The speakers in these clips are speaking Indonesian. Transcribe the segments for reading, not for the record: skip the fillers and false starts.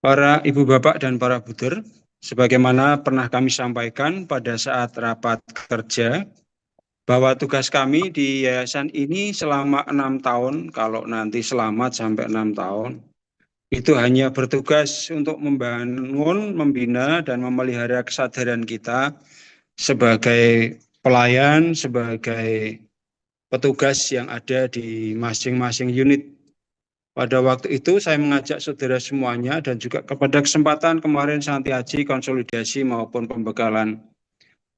Para ibu bapak dan para buder, sebagaimana pernah kami sampaikan pada saat rapat kerja, bahwa tugas kami di yayasan ini selama 6 tahun, kalau nanti selamat sampai 6 tahun, itu hanya bertugas untuk membangun, membina, dan memelihara kesadaran kita sebagai pelayan, sebagai petugas yang ada di masing-masing unit. Pada waktu itu saya mengajak saudara semuanya dan juga kepada kesempatan kemarin Santi Haji, konsolidasi maupun pembekalan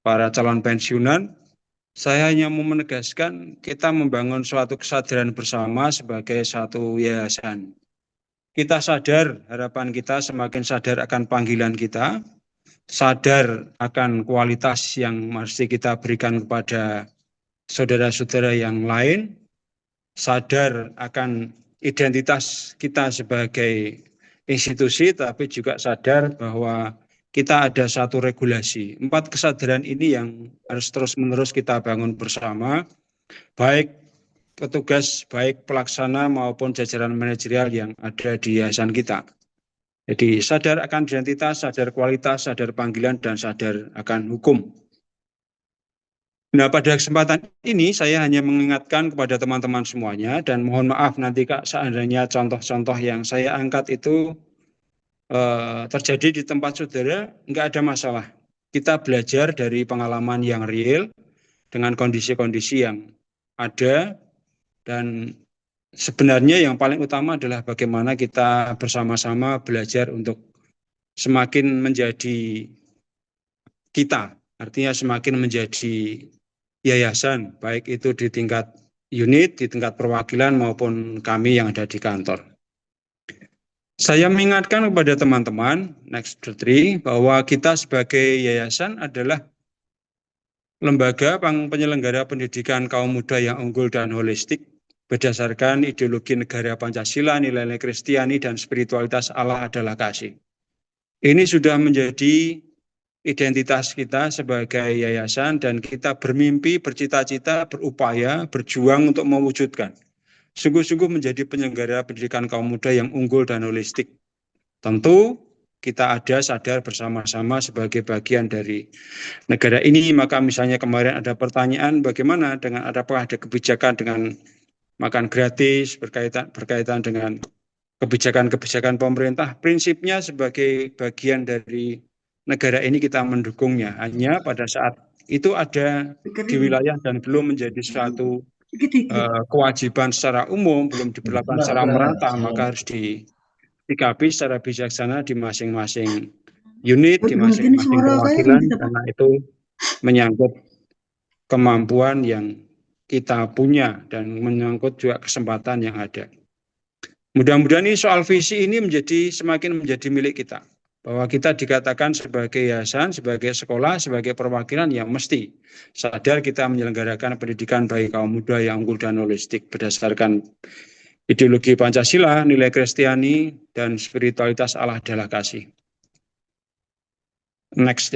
para calon pensiunan, saya hanya mau menegaskan kita membangun suatu kesadaran bersama sebagai satu yayasan. Kita sadar, harapan kita semakin sadar akan panggilan kita, sadar akan kualitas yang mesti kita berikan kepada saudara-saudara yang lain, sadar akan identitas kita sebagai institusi, tapi juga sadar bahwa kita ada satu regulasi. 4 kesadaran ini yang harus terus-menerus kita bangun bersama, baik petugas, baik pelaksana maupun jajaran manajerial yang ada di yayasan kita. Jadi sadar akan identitas, sadar kualitas, sadar panggilan, dan sadar akan hukum. Nah, pada kesempatan ini saya hanya mengingatkan kepada teman-teman semuanya, dan mohon maaf nanti Kak, seandainya contoh-contoh yang saya angkat itu terjadi di tempat saudara, enggak ada masalah. Kita belajar dari pengalaman yang real, dengan kondisi-kondisi yang ada, dan sebenarnya yang paling utama adalah bagaimana kita bersama-sama belajar untuk semakin menjadi kita, artinya semakin menjadi yayasan, baik itu di tingkat unit, di tingkat perwakilan maupun kami yang ada di kantor. Saya mengingatkan kepada teman-teman, next to three, bahwa kita sebagai yayasan adalah lembaga penyelenggara pendidikan kaum muda yang unggul dan holistik berdasarkan ideologi negara Pancasila, nilai-nilai Kristiani, dan spiritualitas Allah adalah kasih. Ini sudah menjadi identitas kita sebagai yayasan, dan kita bermimpi, bercita-cita, berupaya, berjuang untuk mewujudkan. Sungguh-sungguh menjadi penyelenggara pendidikan kaum muda yang unggul dan holistik. Tentu kita ada sadar bersama-sama sebagai bagian dari negara ini. Maka misalnya kemarin ada pertanyaan bagaimana dengan apakah ada kebijakan dengan makan gratis berkaitan dengan kebijakan-kebijakan pemerintah. Prinsipnya sebagai bagian dari negara ini kita mendukungnya. Hanya pada saat itu ada di wilayah dan belum menjadi suatu kewajiban secara umum, belum diberlakukan secara merata, maka harus disikapi secara bijaksana di masing-masing unit, di masing-masing perwakilan, karena itu menyangkut kemampuan yang kita punya dan menyangkut juga kesempatan yang ada. Mudah-mudahan ini soal visi ini semakin menjadi milik kita. Bahwa kita dikatakan sebagai yayasan, sebagai sekolah, sebagai perwakilan yang mesti sadar kita menyelenggarakan pendidikan bagi kaum muda yang unggul dan holistik berdasarkan ideologi Pancasila, nilai Kristiani, dan spiritualitas Allah adalah kasih. Next.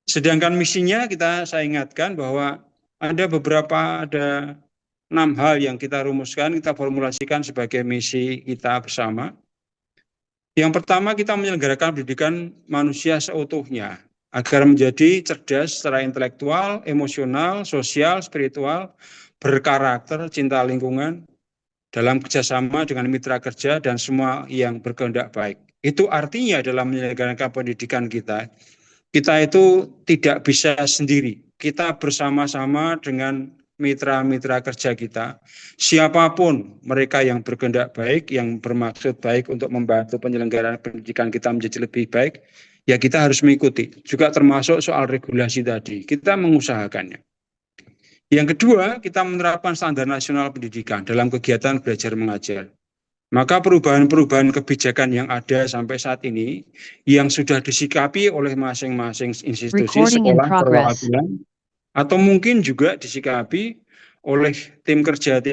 Sedangkan misinya saya ingatkan bahwa ada 6 hal yang kita rumuskan, kita formulasikan sebagai misi kita bersama. Yang pertama, kita menyelenggarakan pendidikan manusia seutuhnya agar menjadi cerdas secara intelektual, emosional, sosial, spiritual, berkarakter, cinta lingkungan, dalam kerjasama dengan mitra kerja dan semua yang berkehendak baik. Itu artinya dalam menyelenggarakan pendidikan kita itu tidak bisa sendiri. Kita bersama-sama dengan mitra-mitra kerja kita, siapapun mereka yang berkehendak baik, yang bermaksud baik untuk membantu penyelenggaraan pendidikan kita menjadi lebih baik, ya kita harus mengikuti. Juga termasuk soal regulasi tadi, kita mengusahakannya. Yang kedua, kita menerapkan standar nasional pendidikan dalam kegiatan belajar mengajar. Maka perubahan-perubahan kebijakan yang ada sampai saat ini, yang sudah disikapi oleh masing-masing institusi, sekolah, perwakilan, atau mungkin juga disikapi oleh tim kerja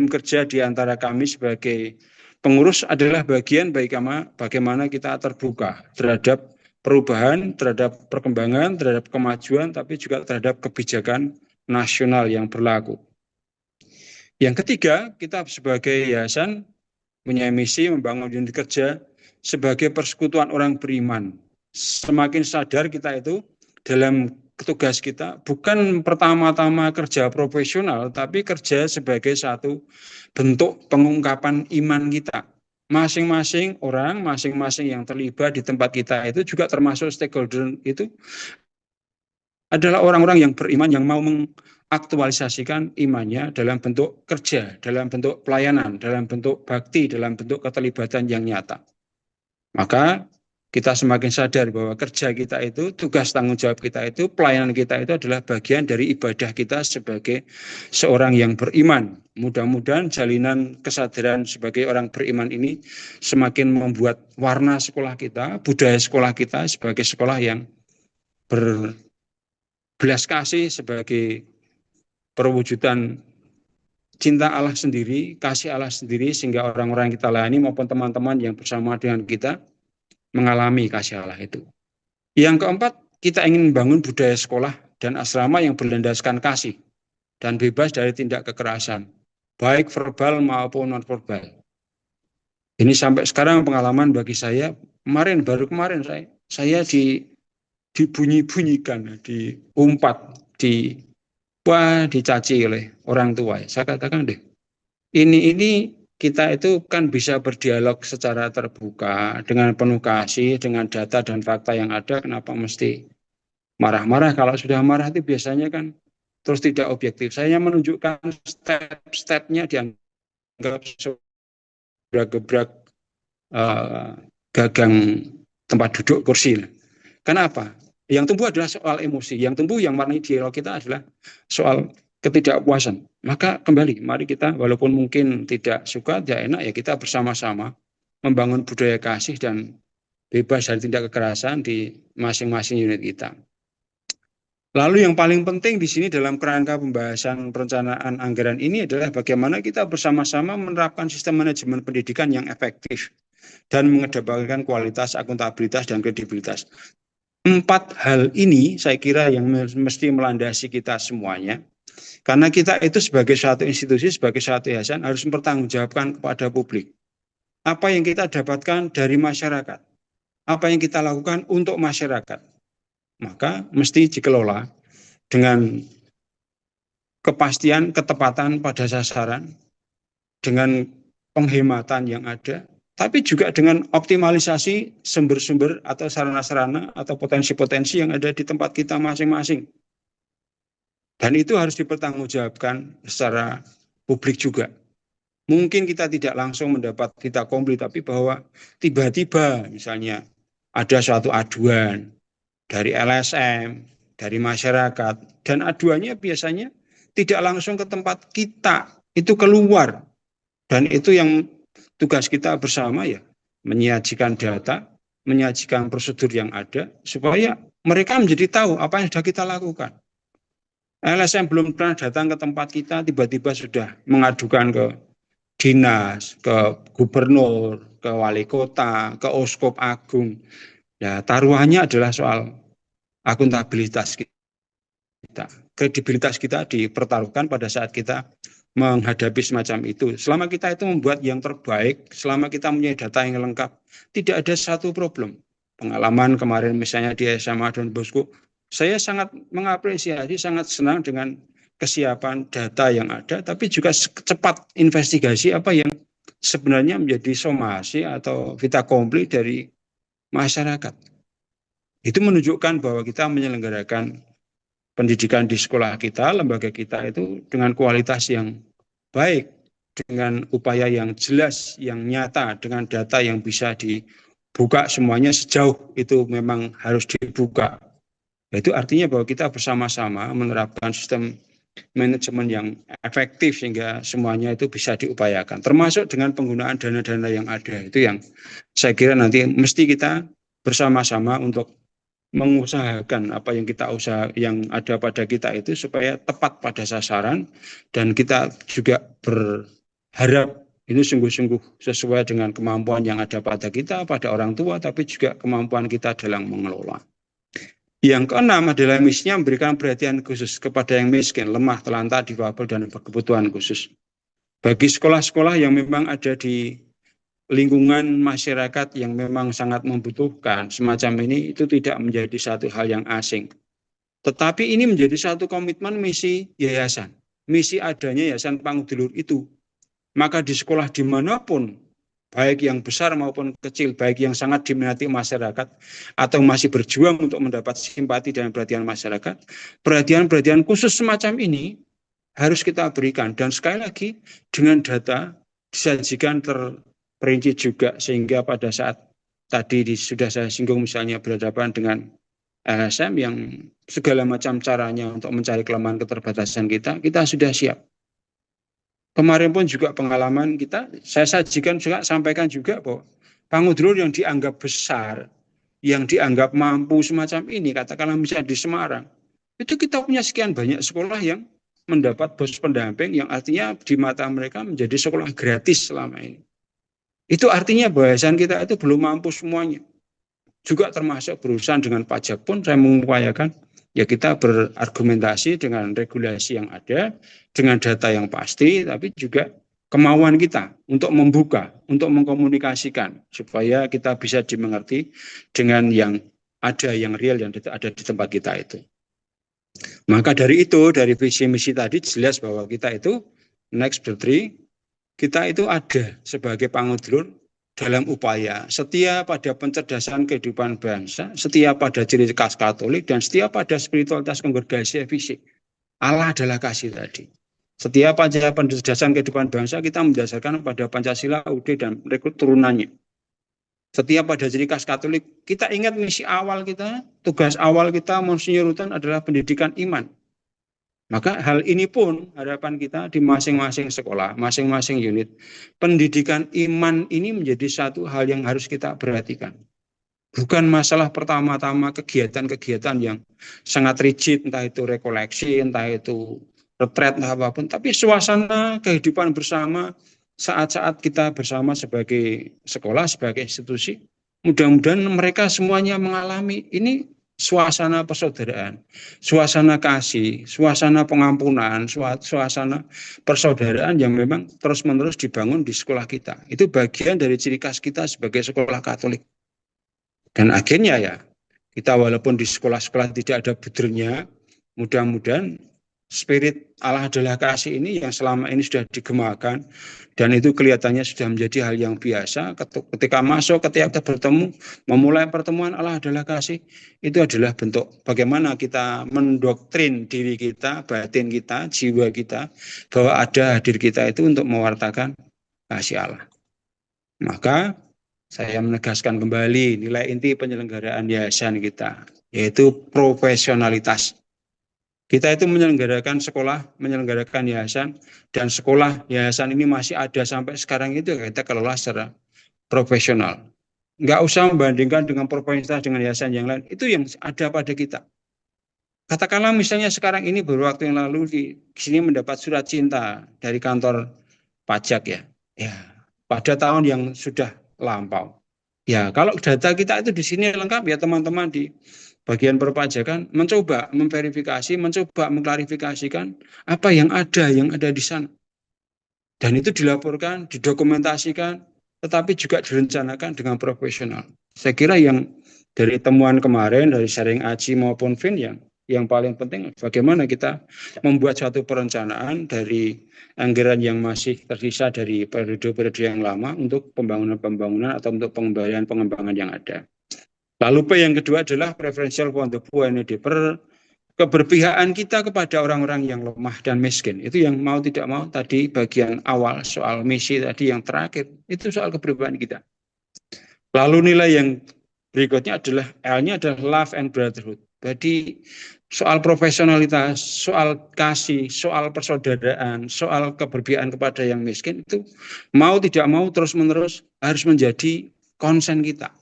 di antara kami sebagai pengurus adalah bagian bagaimana kita terbuka terhadap perubahan, terhadap perkembangan, terhadap kemajuan, tapi juga terhadap kebijakan nasional yang berlaku. Yang ketiga, kita sebagai yayasan punya misi membangun unit kerja sebagai persekutuan orang beriman. Semakin sadar kita itu dalam tugas kita bukan pertama-tama kerja profesional, tapi kerja sebagai satu bentuk pengungkapan iman kita. Masing-masing orang, masing-masing yang terlibat di tempat kita itu juga termasuk stakeholder itu adalah orang-orang yang beriman yang mau mengaktualisasikan imannya dalam bentuk kerja, dalam bentuk pelayanan, dalam bentuk bakti, dalam bentuk keterlibatan yang nyata. Maka kita semakin sadar bahwa kerja kita itu, tugas tanggung jawab kita itu, pelayanan kita itu adalah bagian dari ibadah kita sebagai seorang yang beriman. Mudah-mudahan jalinan kesadaran sebagai orang beriman ini semakin membuat warna sekolah kita, budaya sekolah kita sebagai sekolah yang berbelas kasih, sebagai perwujudan cinta Allah sendiri, kasih Allah sendiri, sehingga orang-orang yang kita layani maupun teman-teman yang bersama dengan kita mengalami kasih Allah itu. Yang keempat, kita ingin membangun budaya sekolah dan asrama yang berlandaskan kasih dan bebas dari tindak kekerasan, baik verbal maupun non-verbal. Ini sampai sekarang pengalaman bagi saya, baru kemarin saya dibunyi-bunyikan, diumpat, dicaci oleh orang tua. Saya katakan deh, ini kita itu kan bisa berdialog secara terbuka, dengan penuh kasih, dengan data dan fakta yang ada, kenapa mesti marah-marah? Kalau sudah marah itu biasanya kan terus tidak objektif. Saya menunjukkan step-stepnya dianggap gebrak-gebrak gagang tempat duduk kursi. Kenapa? Yang tumbuh adalah soal emosi, yang tumbuh yang warnai dialog kita adalah soal ketidakpuasan. Maka kembali, mari kita walaupun mungkin tidak suka, tidak enak, ya kita bersama-sama membangun budaya kasih dan bebas dari tindak kekerasan di masing-masing unit kita. Lalu yang paling penting di sini dalam kerangka pembahasan perencanaan anggaran ini adalah bagaimana kita bersama-sama menerapkan sistem manajemen pendidikan yang efektif dan mengedepankan kualitas, akuntabilitas, dan kredibilitas. 4 hal ini saya kira yang mesti melandasi kita semuanya. Karena kita itu sebagai suatu institusi, sebagai suatu yayasan harus mempertanggungjawabkan kepada publik. Apa yang kita dapatkan dari masyarakat, apa yang kita lakukan untuk masyarakat, maka mesti dikelola dengan kepastian, ketepatan pada sasaran, dengan penghematan yang ada, tapi juga dengan optimalisasi sumber-sumber atau sarana-sarana atau potensi-potensi yang ada di tempat kita masing-masing. Dan itu harus dipertanggungjawabkan secara publik juga. Mungkin kita tidak langsung mendapat vita komplit, tapi bahwa tiba-tiba misalnya ada suatu aduan dari LSM, dari masyarakat, dan aduannya biasanya tidak langsung ke tempat kita, itu keluar. Dan itu yang tugas kita bersama ya, menyajikan data, menyajikan prosedur yang ada, supaya mereka menjadi tahu apa yang sudah kita lakukan. LSM belum pernah datang ke tempat kita, tiba-tiba sudah mengadukan ke dinas, ke gubernur, ke wali kota, ke Oskop Agung. Ya, taruhannya adalah soal akuntabilitas kita. Kredibilitas kita dipertaruhkan pada saat kita menghadapi semacam itu. Selama kita itu membuat yang terbaik, selama kita punya data yang lengkap, tidak ada satu problem. Pengalaman kemarin misalnya di SMA Don Bosco, saya sangat mengapresiasi, sangat senang dengan kesiapan data yang ada, tapi juga cepat investigasi apa yang sebenarnya menjadi somasi atau vita kompli dari masyarakat. Itu menunjukkan bahwa kita menyelenggarakan pendidikan di sekolah kita, lembaga kita itu dengan kualitas yang baik, dengan upaya yang jelas, yang nyata, dengan data yang bisa dibuka semuanya sejauh itu memang harus dibuka. Itu artinya bahwa kita bersama-sama menerapkan sistem manajemen yang efektif sehingga semuanya itu bisa diupayakan. Termasuk dengan penggunaan dana-dana yang ada. Itu yang saya kira nanti mesti kita bersama-sama untuk mengusahakan apa yang kita yang ada pada kita itu supaya tepat pada sasaran, dan kita juga berharap ini sungguh-sungguh sesuai dengan kemampuan yang ada pada kita, pada orang tua, tapi juga kemampuan kita dalam mengelola. Yang keenam adalah misinya memberikan perhatian khusus kepada yang miskin, lemah, telantar, difabel, dan berkebutuhan khusus. Bagi sekolah-sekolah yang memang ada di lingkungan masyarakat yang memang sangat membutuhkan semacam ini, itu tidak menjadi satu hal yang asing. Tetapi ini menjadi satu komitmen misi yayasan. Misi adanya Yayasan Pangudulur itu. Maka di sekolah dimanapun, baik yang besar maupun kecil, baik yang sangat diminati masyarakat, atau masih berjuang untuk mendapat simpati dan perhatian masyarakat, perhatian-perhatian khusus semacam ini harus kita berikan. Dan sekali lagi, dengan data disajikan terperinci juga, sehingga pada saat tadi sudah saya singgung misalnya berhadapan dengan LSM yang segala macam caranya untuk mencari kelemahan keterbatasan kita, kita sudah siap. Kemarin pun juga pengalaman kita, saya sajikan juga, sampaikan juga bahwa Pangudulur yang dianggap besar, yang dianggap mampu semacam ini, katakanlah misalnya di Semarang, itu kita punya sekian banyak sekolah yang mendapat bos pendamping, yang artinya di mata mereka menjadi sekolah gratis selama ini. Itu artinya bahasan kita itu belum mampu semuanya. Juga termasuk berurusan dengan pajak pun saya mengupayakan, ya kita berargumentasi dengan regulasi yang ada, dengan data yang pasti, tapi juga kemauan kita untuk membuka, untuk mengkomunikasikan, supaya kita bisa dimengerti dengan yang ada, yang real, yang ada di tempat kita itu. Maka dari itu, dari visi misi tadi jelas bahwa kita itu, next Bertri, kita itu ada sebagai Pangudulur dalam upaya setia pada pencerdasan kehidupan bangsa, setia pada ciri khas Katolik, dan setia pada spiritualitas kongregasi fisik. Allah adalah kasih tadi. Setia pada pencerdasan kehidupan bangsa, kita mendasarkan pada Pancasila, UUD, dan rekrut turunannya. Setia pada ciri khas Katolik, kita ingat misi awal kita, tugas awal kita, Monsinyur Rutan, adalah pendidikan iman. Maka hal ini pun harapan kita di masing-masing sekolah, masing-masing unit, pendidikan iman ini menjadi satu hal yang harus kita perhatikan. Bukan masalah pertama-tama kegiatan-kegiatan yang sangat rigid, entah itu rekoleksi, entah itu retret, entah apapun, tapi suasana kehidupan bersama, saat-saat kita bersama sebagai sekolah, sebagai institusi, mudah-mudahan mereka semuanya mengalami ini, suasana persaudaraan, suasana kasih, suasana pengampunan, suasana persaudaraan yang memang terus-menerus dibangun di sekolah kita. Itu bagian dari ciri khas kita sebagai sekolah Katolik. Dan akhirnya ya, kita walaupun di sekolah-sekolah tidak ada budernya, mudah-mudahan spirit Allah adalah kasih ini yang selama ini sudah digemakan, dan itu kelihatannya sudah menjadi hal yang biasa. Ketika masuk, ketika kita bertemu, memulai pertemuan Allah adalah kasih, itu adalah bentuk bagaimana kita mendoktrin diri kita, batin kita, jiwa kita, bahwa ada hadir kita itu untuk mewartakan kasih Allah. Maka saya menegaskan kembali nilai inti penyelenggaraan yayasan kita, yaitu profesionalitas. Kita itu menyelenggarakan sekolah, menyelenggarakan yayasan, dan sekolah yayasan ini masih ada sampai sekarang itu kita kelola secara profesional. Nggak usah membandingkan dengan profesionalitas dengan yayasan yang lain, itu yang ada pada kita. Katakanlah misalnya sekarang ini beberapa waktu yang lalu di sini mendapat surat cinta dari kantor pajak ya. Ya, pada tahun yang sudah lampau. Ya, kalau data kita itu di sini lengkap ya teman-teman di bagian perpajakan mencoba memverifikasi, mencoba mengklarifikasikan apa yang ada di sana. Dan itu dilaporkan, didokumentasikan, tetapi juga direncanakan dengan profesional. Saya kira yang dari temuan kemarin dari sharing Aji maupun Vin yang paling penting bagaimana kita membuat suatu perencanaan dari anggaran yang masih tersisa dari periode-periode yang lama untuk pembangunan-pembangunan atau untuk pengembangan yang ada. Lalu P yang kedua adalah preferential for the poor and needy, keberpihakan kita kepada orang-orang yang lemah dan miskin. Itu yang mau tidak mau tadi bagian awal soal misi tadi yang terakhir, itu soal keberpihakan kita. Lalu nilai yang berikutnya adalah L-nya adalah love and brotherhood. Jadi soal profesionalitas, soal kasih, soal persaudaraan, soal keberpihakan kepada yang miskin itu mau tidak mau terus-menerus harus menjadi konsen kita.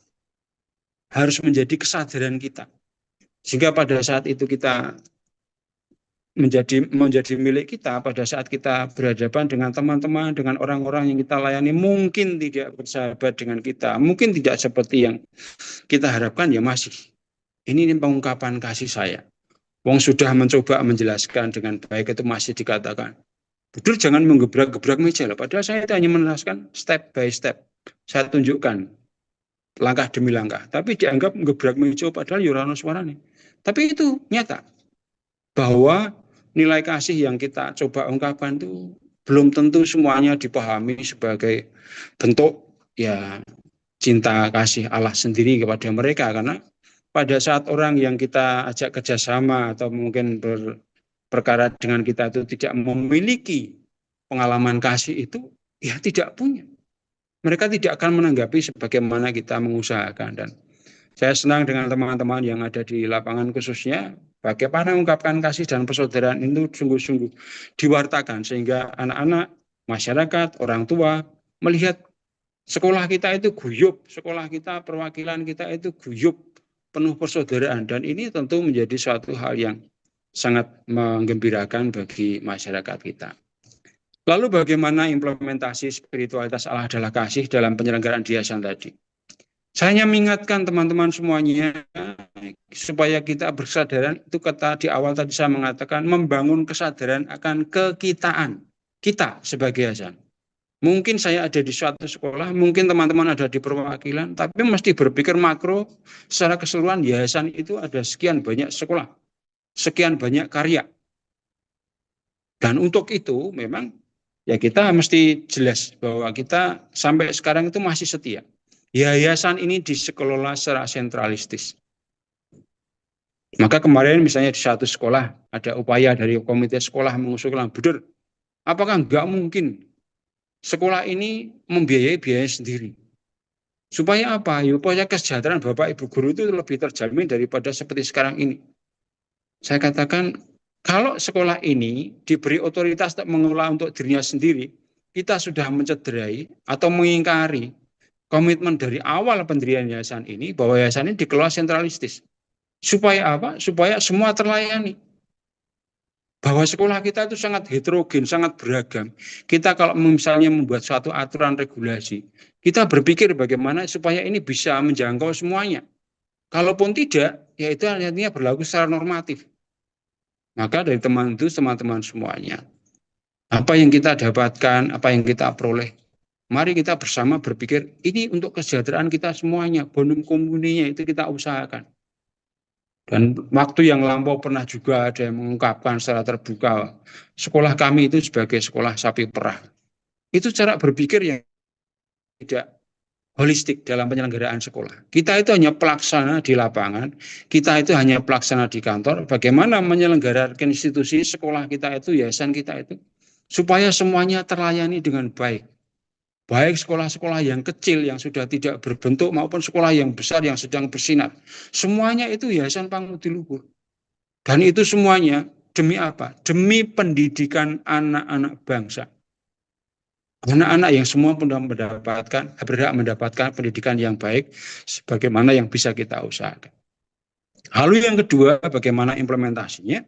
Harus menjadi kesadaran kita. Sehingga pada saat itu kita menjadi milik kita, pada saat kita berhadapan dengan teman-teman, dengan orang-orang yang kita layani, mungkin tidak bersahabat dengan kita, mungkin tidak seperti yang kita harapkan, ya masih. Ini pengungkapan kasih saya. Wong sudah mencoba menjelaskan dengan baik itu masih dikatakan, Budur jangan menggebrak-gebrak meja. Padahal saya hanya meneraskan step by step. saya tunjukkan langkah demi langkah. Tapi dianggap ngebrak meja padahal yurano suarane. Tapi itu nyata bahwa nilai kasih yang kita coba ungkapkan itu belum tentu semuanya dipahami sebagai bentuk ya cinta kasih Allah sendiri kepada mereka, karena pada saat orang yang kita ajak kerjasama atau mungkin berperkara dengan kita itu tidak memiliki pengalaman kasih itu, ya tidak punya. Mereka tidak akan menanggapi sebagaimana kita mengusahakan. Dan saya senang dengan teman-teman yang ada di lapangan khususnya, bagaimana mengungkapkan kasih dan persaudaraan itu sungguh-sungguh diwartakan, sehingga anak-anak, masyarakat, orang tua melihat sekolah kita itu guyup, sekolah kita, perwakilan kita itu guyup, penuh persaudaraan. Dan ini tentu menjadi suatu hal yang sangat menggembirakan bagi masyarakat kita. Lalu bagaimana implementasi spiritualitas Allah adalah kasih dalam penyelenggaraan yayasan tadi? Saya hanya mengingatkan teman-teman semuanya supaya kita bersadaran, itu kata di awal tadi saya mengatakan membangun kesadaran akan kekitaan kita sebagai yayasan. Mungkin saya ada di suatu sekolah, mungkin teman-teman ada di perwakilan, tapi mesti berpikir makro secara keseluruhan. Yayasan itu ada sekian banyak sekolah, sekian banyak karya. Dan untuk itu memang ya kita mesti jelas bahwa kita sampai sekarang itu masih setia. Yayasan ini dikelola secara sentralistis. Maka kemarin misalnya di satu sekolah ada upaya dari komite sekolah mengusulkan, benar, apakah enggak mungkin sekolah ini membiayai biaya sendiri? Supaya apa? Supaya kesejahteraan Bapak Ibu guru itu lebih terjamin daripada seperti sekarang ini. Saya katakan, kalau sekolah ini diberi otoritas untuk mengelola untuk dirinya sendiri, kita sudah mencederai atau mengingkari komitmen dari awal pendirian yayasan ini, bahwa yayasan ini dikelola sentralistis. Supaya apa? Supaya semua terlayani. Bahwa sekolah kita itu sangat heterogen, sangat beragam. Kita kalau misalnya membuat suatu aturan regulasi, kita berpikir bagaimana supaya ini bisa menjangkau semuanya. Kalaupun tidak, ya itu artinya berlaku secara normatif. Maka dari teman-teman semuanya, apa yang kita dapatkan, apa yang kita peroleh, mari kita bersama berpikir, ini untuk kesejahteraan kita semuanya, bonum komuninya itu kita usahakan. Dan waktu yang lampau pernah juga ada yang mengungkapkan secara terbuka, sekolah kami itu sebagai sekolah sapi perah. Itu cara berpikir yang tidak holistik dalam penyelenggaraan sekolah. Kita itu hanya pelaksana di lapangan, kita itu hanya pelaksana di kantor, bagaimana menyelenggarakan institusi sekolah kita itu, yayasan kita itu, supaya semuanya terlayani dengan baik. Baik sekolah-sekolah yang kecil yang sudah tidak berbentuk maupun sekolah yang besar yang sedang bersinar. Semuanya itu yayasan Pangudi Luhur. Dan itu semuanya demi apa? Demi pendidikan anak-anak bangsa. Anak-anak yang semua berhak mendapatkan pendidikan yang baik sebagaimana yang bisa kita usahakan. Lalu yang kedua, bagaimana implementasinya?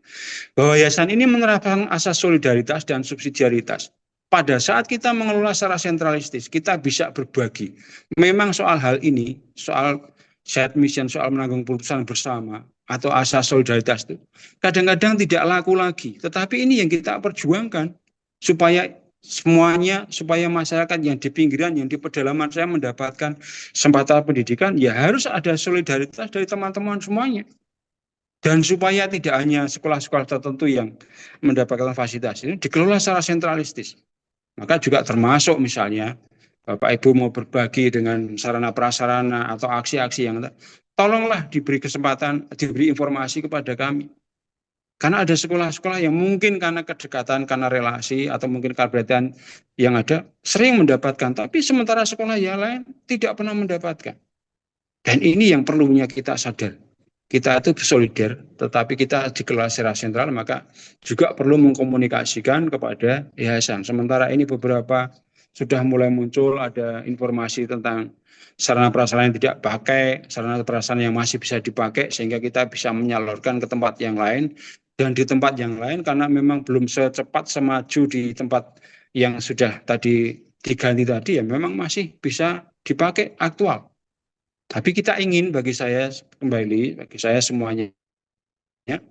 Bahwa yayasan ini menerapkan asas solidaritas dan subsidiaritas. Pada saat kita mengelola secara sentralistis, kita bisa berbagi. Memang soal hal ini, soal shared mission, soal menanggung keputusan bersama, atau asas solidaritas itu, kadang-kadang tidak laku lagi. Tetapi ini yang kita perjuangkan, supaya semuanya, supaya masyarakat yang di pinggiran, yang di pedalaman saya mendapatkan kesempatan pendidikan, ya harus ada solidaritas dari teman-teman semuanya. Dan supaya tidak hanya sekolah-sekolah tertentu yang mendapatkan fasilitas ini dikelola secara sentralistis. Maka juga termasuk misalnya Bapak Ibu mau berbagi dengan sarana prasarana atau aksi-aksi yang tolonglah diberi kesempatan, diberi informasi kepada kami. Karena ada sekolah-sekolah yang mungkin karena kedekatan, karena relasi, atau mungkin keberatan yang ada, sering mendapatkan. Tapi sementara sekolah yang lain tidak pernah mendapatkan. Dan ini yang perlunya kita sadar. Kita itu solidar, tetapi kita dikelola secara sentral, maka juga perlu mengkomunikasikan kepada yayasan. Sementara ini beberapa sudah mulai muncul, ada informasi tentang sarana prasarana yang tidak pakai, sarana prasarana yang masih bisa dipakai, sehingga kita bisa menyalurkan ke tempat yang lain. Dan di tempat yang lain, karena memang belum secepat semaju di tempat yang sudah tadi diganti tadi, ya memang masih bisa dipakai aktual. Tapi kita ingin, bagi saya kembali, bagi saya semuanya, ya,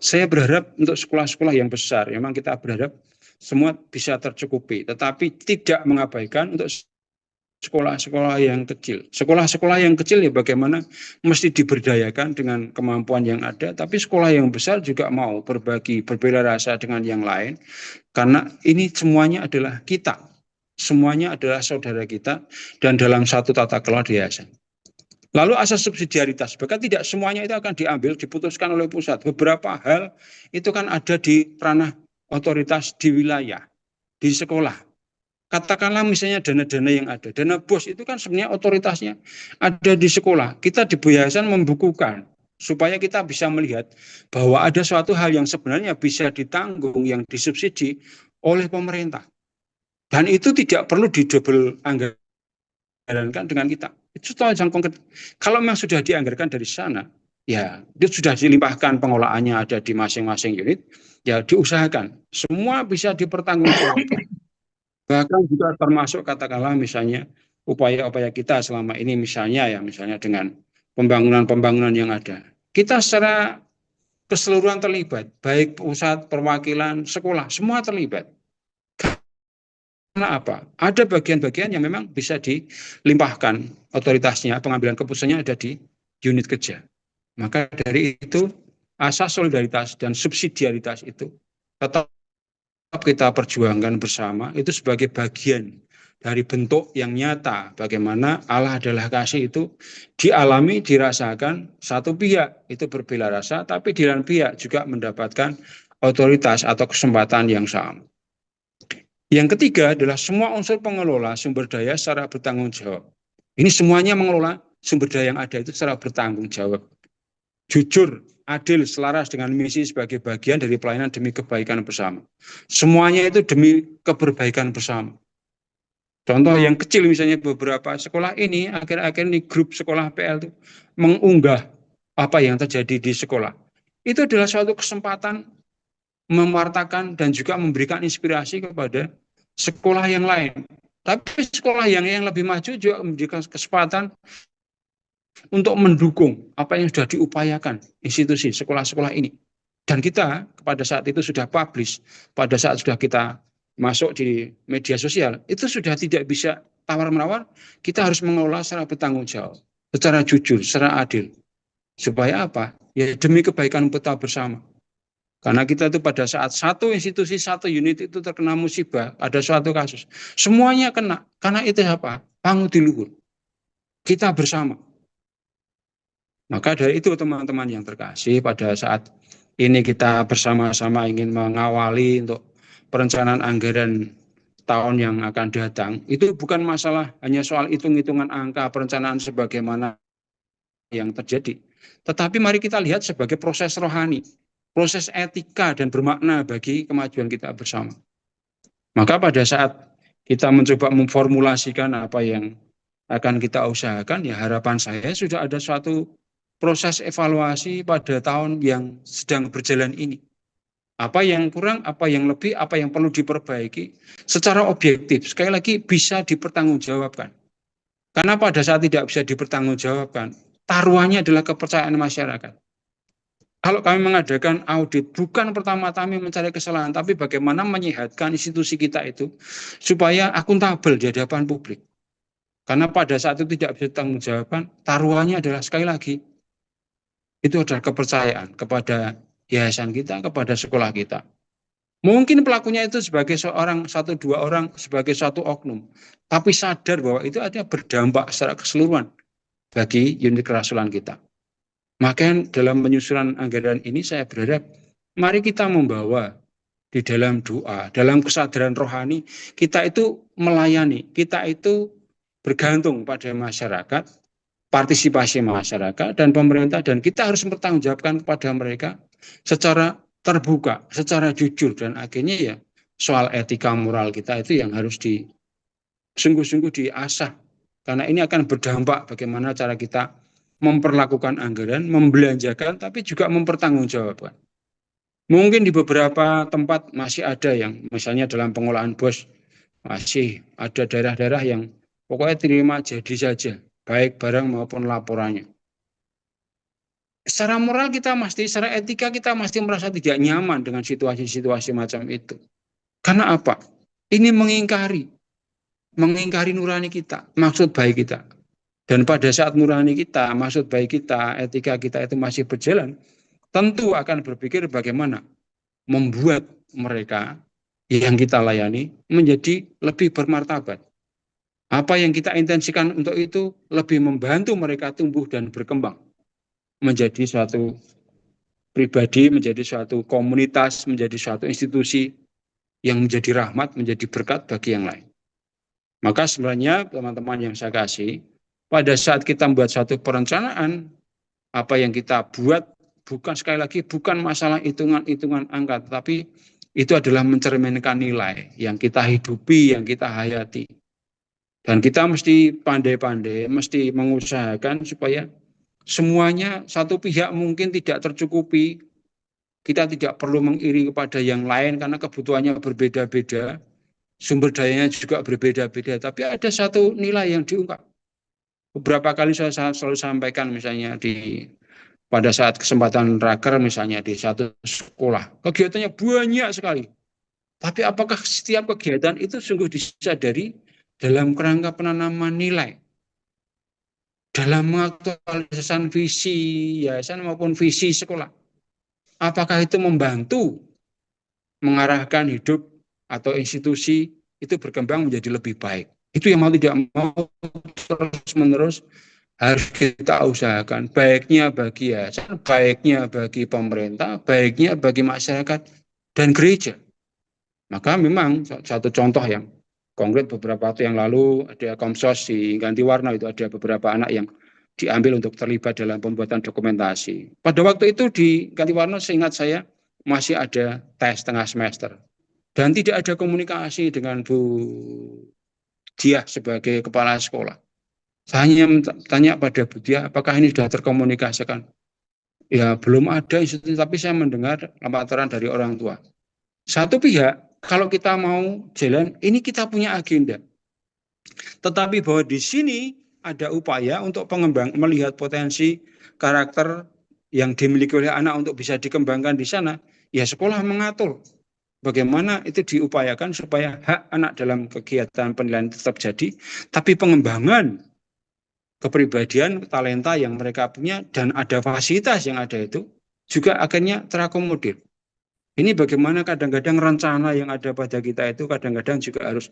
saya berharap untuk sekolah-sekolah yang besar, memang kita berharap semua bisa tercukupi, tetapi tidak mengabaikan untuk sekolah-sekolah yang kecil. Sekolah-sekolah yang kecil ya bagaimana mesti diberdayakan dengan kemampuan yang ada, tapi sekolah yang besar juga mau berbagi, berbela rasa dengan yang lain, karena ini semuanya adalah kita. Semuanya adalah saudara kita dan dalam satu tata kelola yayasan. Lalu asas subsidiaritas, bahkan tidak semuanya itu akan diambil, diputuskan oleh pusat. Beberapa hal itu kan ada di ranah otoritas di wilayah, di sekolah. Katakanlah misalnya dana-dana yang ada. Dana BOS itu kan sebenarnya otoritasnya ada di sekolah. Kita di yayasan membukukan supaya kita bisa melihat bahwa ada suatu hal yang sebenarnya bisa ditanggung, yang disubsidi oleh pemerintah. Dan itu tidak perlu didouble anggarankan dengan kita. Itu yang konkret. Kalau memang sudah dianggarkan dari sana, ya itu sudah dilimpahkan pengolahannya ada di masing-masing unit, ya diusahakan. Semua bisa dipertanggungjawabkan. Bahkan juga termasuk katakanlah misalnya upaya-upaya kita selama ini misalnya dengan pembangunan-pembangunan yang ada. Kita secara keseluruhan terlibat, baik pusat, perwakilan, sekolah, semua terlibat. Karena apa? Ada bagian-bagian yang memang bisa dilimpahkan otoritasnya, pengambilan keputusannya ada di unit kerja. Maka dari itu asas solidaritas dan subsidiaritas itu tetap kita perjuangkan bersama, itu sebagai bagian dari bentuk yang nyata bagaimana Allah adalah kasih itu dialami, dirasakan satu pihak itu berbela rasa, tapi di lain pihak juga mendapatkan otoritas atau kesempatan yang sama. Yang ketiga adalah semua unsur pengelola sumber daya secara bertanggung jawab. Ini semuanya mengelola sumber daya yang ada itu secara bertanggung jawab. Jujur, adil, selaras dengan misi sebagai bagian dari pelayanan demi kebaikan bersama. Semuanya itu demi keberbaikan bersama. Contoh yang kecil misalnya beberapa sekolah ini, akhir-akhir ini grup sekolah PL itu mengunggah apa yang terjadi di sekolah. Itu adalah suatu kesempatan mewartakan dan juga memberikan inspirasi kepada sekolah yang lain. Tapi sekolah yang lebih maju juga memberikan kesempatan untuk mendukung apa yang sudah diupayakan institusi sekolah-sekolah ini. Dan kita pada saat itu sudah publish, pada saat sudah kita masuk di media sosial, itu sudah tidak bisa tawar-menawar, kita harus mengelola secara bertanggung jawab, secara jujur, secara adil. Supaya apa? Ya demi kebaikan kita bersama. Karena kita itu pada saat satu institusi, satu unit itu terkena musibah, ada suatu kasus. Semuanya kena. Karena itu apa? Panggung di luhur. Kita bersama. Maka dari itu teman-teman yang terkasih, pada saat ini kita bersama-sama ingin mengawali untuk perencanaan anggaran tahun yang akan datang, itu bukan masalah hanya soal hitung-hitungan angka perencanaan sebagaimana yang terjadi. Tetapi mari kita lihat sebagai proses rohani, proses etika dan bermakna bagi kemajuan kita bersama. Maka pada saat kita mencoba memformulasikan apa yang akan kita usahakan, ya harapan saya sudah ada suatu proses evaluasi pada tahun yang sedang berjalan ini. Apa yang kurang, apa yang lebih, apa yang perlu diperbaiki secara objektif. Sekali lagi bisa dipertanggungjawabkan. Karena pada saat tidak bisa dipertanggungjawabkan, taruhannya adalah kepercayaan masyarakat. Kalau kami mengadakan audit, bukan pertama-tama mencari kesalahan, tapi bagaimana menyehatkan institusi kita itu supaya akuntabel di hadapan publik. Karena pada saat itu tidak bisa ditanggungjawabkan, taruhannya adalah sekali lagi, itu adalah kepercayaan kepada yayasan kita, kepada sekolah kita. Mungkin pelakunya itu sebagai seorang, satu dua orang, sebagai satu oknum, tapi sadar bahwa itu ada berdampak secara keseluruhan bagi unit kerasulan kita. Maka dalam penyusunan anggaran ini saya berharap mari kita membawa di dalam doa, dalam kesadaran rohani, kita itu melayani, kita itu bergantung pada masyarakat, partisipasi masyarakat dan pemerintah, dan kita harus mempertanggungjawabkan kepada mereka secara terbuka, secara jujur, dan akhirnya ya soal etika moral kita itu yang harus sungguh-sungguh diasah, karena ini akan berdampak bagaimana cara kita memperlakukan anggaran, membelanjakan, tapi juga mempertanggungjawabkan. Mungkin di beberapa tempat masih ada yang, misalnya dalam pengolahan BOS, masih ada daerah-daerah yang pokoknya terima jadi saja, baik barang maupun laporannya. Secara moral kita mesti, secara etika kita mesti merasa tidak nyaman dengan situasi-situasi macam itu. Karena apa? Ini mengingkari mengingkari nurani kita, maksud baik kita. Dan pada saat nurani kita, maksud baik kita, etika kita itu masih berjalan, tentu akan berpikir bagaimana membuat mereka yang kita layani menjadi lebih bermartabat. Apa yang kita intensikan untuk itu lebih membantu mereka tumbuh dan berkembang menjadi suatu pribadi, menjadi suatu komunitas, menjadi suatu institusi yang menjadi rahmat, menjadi berkat bagi yang lain. Maka sebenarnya teman-teman yang saya kasih, pada saat kita membuat suatu perencanaan, apa yang kita buat bukan, sekali lagi, bukan masalah hitungan-hitungan angka, tapi itu adalah mencerminkan nilai yang kita hidupi, yang kita hayati. Dan kita mesti pandai-pandai, mesti mengusahakan supaya semuanya satu pihak mungkin tidak tercukupi. Kita tidak perlu mengiri kepada yang lain karena kebutuhannya berbeda-beda, sumber dayanya juga berbeda-beda, tapi ada satu nilai yang diungkap. Beberapa kali saya selalu sampaikan misalnya pada saat kesempatan raker misalnya di satu sekolah, kegiatannya banyak sekali. Tapi apakah setiap kegiatan itu sungguh disadari dalam kerangka penanaman nilai, dalam mengaktualisasikan visi yayasan maupun visi sekolah? Apakah itu membantu mengarahkan hidup atau institusi itu berkembang menjadi lebih baik? Itu yang mau tidak mau terus-menerus harus kita usahakan. Baiknya bagi yayasan, baiknya bagi pemerintah, baiknya bagi masyarakat dan gereja. Maka memang satu contoh yang konkret beberapa waktu yang lalu ada Komsos di Gantiwarna, itu ada beberapa anak yang diambil untuk terlibat dalam pembuatan dokumentasi. Pada waktu itu di Gantiwarna seingat saya masih ada tes tengah semester. Dan tidak ada komunikasi dengan Bu Diah sebagai kepala sekolah. Saya hanya tanya pada Bu Diah, apakah ini sudah terkomunikasikan? Ya, belum ada institusi, tapi saya mendengar laporan dari orang tua. Satu pihak, kalau kita mau jalan, ini kita punya agenda. Tetapi bahwa di sini ada upaya untuk pengembang melihat potensi karakter yang dimiliki oleh anak untuk bisa dikembangkan di sana, ya sekolah mengatur bagaimana itu diupayakan supaya hak anak dalam kegiatan penilaian tetap jadi, tapi pengembangan kepribadian, talenta yang mereka punya dan ada fasilitas yang ada itu juga akhirnya terakomodir. Ini bagaimana kadang-kadang rencana yang ada pada kita itu kadang-kadang juga harus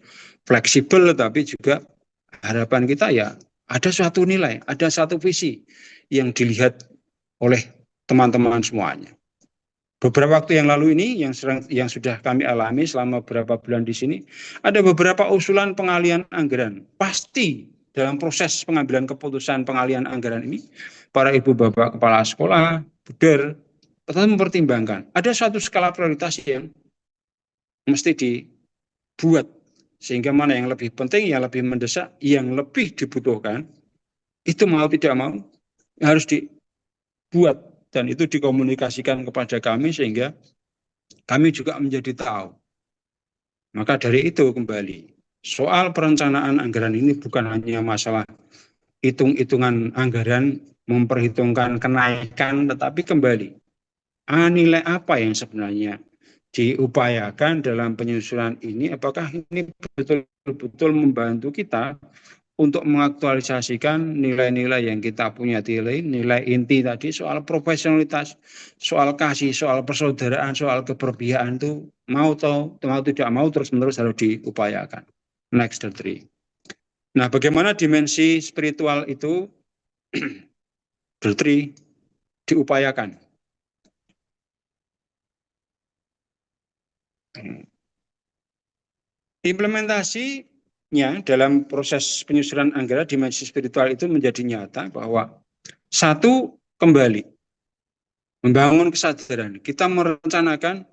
fleksibel, tapi juga harapan kita ya ada suatu nilai, ada satu visi yang dilihat oleh teman-teman semuanya. Beberapa waktu yang lalu ini yang sudah kami alami selama beberapa bulan di sini, ada beberapa usulan pengalian anggaran. Pasti dalam proses pengambilan keputusan pengalian anggaran ini, para ibu bapak kepala sekolah, buder, tetap mempertimbangkan. Ada satu skala prioritas yang mesti dibuat. Sehingga mana yang lebih penting, yang lebih mendesak, yang lebih dibutuhkan, itu mau tidak mau harus dibuat. Dan itu dikomunikasikan kepada kami sehingga kami juga menjadi tahu. Maka dari itu kembali, soal perencanaan anggaran ini bukan hanya masalah hitung-hitungan anggaran, memperhitungkan kenaikan, tetapi kembali, nilai apa yang sebenarnya diupayakan dalam penyusunan ini, apakah ini betul-betul membantu kita untuk mengaktualisasikan nilai-nilai yang kita punya, nilai inti tadi, soal profesionalitas, soal kasih, soal persaudaraan, soal keberpihakan itu mau tidak mau terus-menerus harus diupayakan. Next, three. Nah, bagaimana dimensi spiritual itu diupayakan? Implementasinya dalam proses penyusunan anggaran dimensi spiritual itu menjadi nyata bahwa satu, kembali membangun kesadaran. Kita merencanakan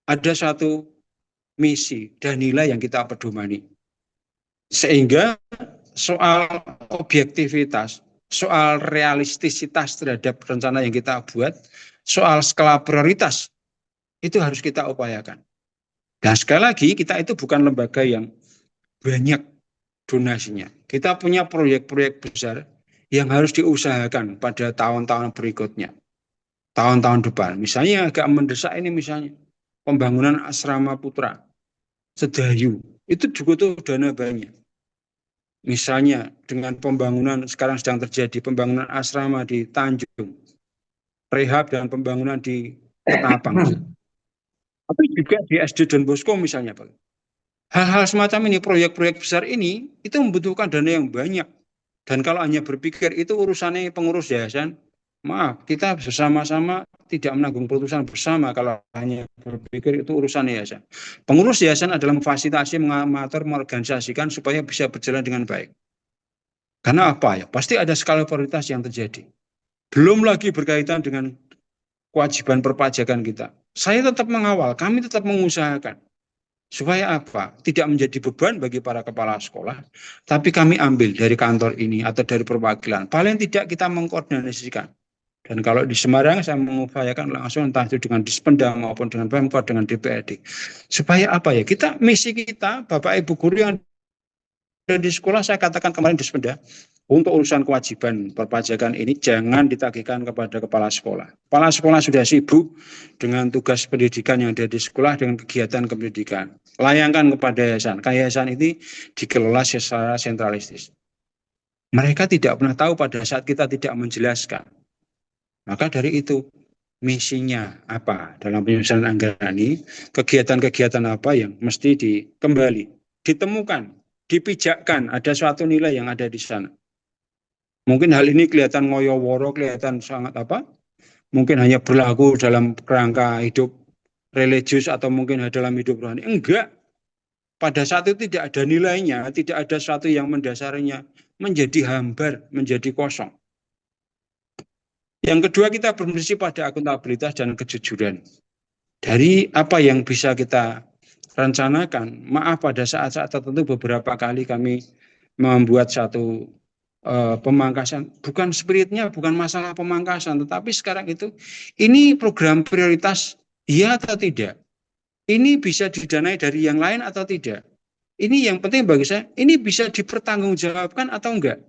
ada satu misi dan nilai yang kita pedomani. Sehingga soal objektivitas, soal realistisitas terhadap rencana yang kita buat, soal skala prioritas, itu harus kita upayakan. Dan sekali lagi, kita itu bukan lembaga yang banyak donasinya. Kita punya proyek-proyek besar yang harus diusahakan pada tahun-tahun berikutnya. Tahun-tahun depan. Misalnya agak mendesak ini misalnya pembangunan asrama putra Sedayu. Itu juga tuh dana banyak. Misalnya dengan pembangunan sekarang sedang terjadi pembangunan asrama di Tanjung, rehab dan pembangunan di Ketapang, tapi juga di SD Don Bosco misalnya, Pak. Hal-hal semacam ini, proyek-proyek besar ini, itu membutuhkan dana yang banyak. Dan kalau hanya berpikir itu urusannya pengurus yayasan, maaf, kita bersama-sama tidak menanggung keputusan bersama kalau hanya berpikir itu urusan yayasan. Pengurus yayasan adalah memfasilitasi, mengatur, mengorganisasikan supaya bisa berjalan dengan baik. Karena apa ya? Pasti ada skala prioritas yang terjadi. Belum lagi berkaitan dengan kewajiban perpajakan kita. Saya tetap mengawal, kami tetap mengusahakan. Supaya apa? Tidak menjadi beban bagi para kepala sekolah, tapi kami ambil dari kantor ini atau dari perwakilan. Paling tidak kita mengkoordinasikan. Dan kalau di Semarang saya mengupayakan langsung entah itu dengan Dispenda maupun dengan Pemkot, dengan DPRD. Supaya apa ya? Misi kita, Bapak Ibu guru yang ada di sekolah, saya katakan kemarin Dispenda, untuk urusan kewajiban perpajakan ini jangan ditagihkan kepada kepala sekolah. Kepala sekolah sudah sibuk dengan tugas pendidikan yang ada di sekolah dengan kegiatan pendidikan. Layangkan kepada yayasan. Yayasan ini dikelola secara sentralistis. Mereka tidak pernah tahu pada saat kita tidak menjelaskan. Maka dari itu, misinya apa dalam penyusunan anggaran ini, kegiatan-kegiatan apa yang mesti kembali ditemukan, dipijakkan, ada suatu nilai yang ada di sana. Mungkin hal ini kelihatan ngoyo-woro, kelihatan sangat apa? Mungkin hanya berlaku dalam kerangka hidup religius atau mungkin dalam hidup rohani. Enggak. Pada saat itu tidak ada nilainya, tidak ada sesuatu yang mendasarinya, menjadi hambar, menjadi kosong. Yang kedua, kita berprinsip pada akuntabilitas dan kejujuran. Dari apa yang bisa kita rencanakan, maaf pada saat-saat tertentu beberapa kali kami membuat satu pemangkasan, bukan spiritnya, bukan masalah pemangkasan, tetapi sekarang itu, ini program prioritas, iya atau tidak? Ini bisa didanai dari yang lain atau tidak? Ini yang penting bagi saya, ini bisa dipertanggungjawabkan atau enggak?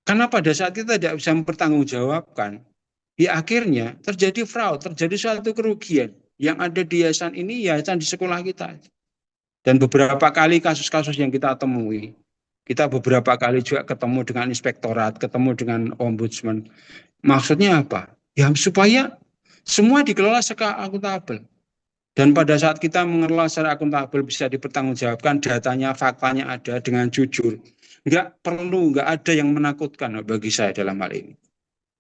Karena pada saat kita tidak bisa mempertanggungjawabkan, di akhirnya terjadi fraud, terjadi suatu kerugian. Yang ada di yayasan ini, yayasan di sekolah kita. Dan beberapa kali kasus-kasus yang kita temui, kita beberapa kali juga ketemu dengan inspektorat, ketemu dengan ombudsman. Maksudnya apa? Ya supaya semua dikelola secara akuntabel. Dan pada saat kita mengelola secara akuntabel bisa dipertanggungjawabkan, datanya, faktanya ada dengan jujur. Nggak ada yang menakutkan bagi saya dalam hal ini.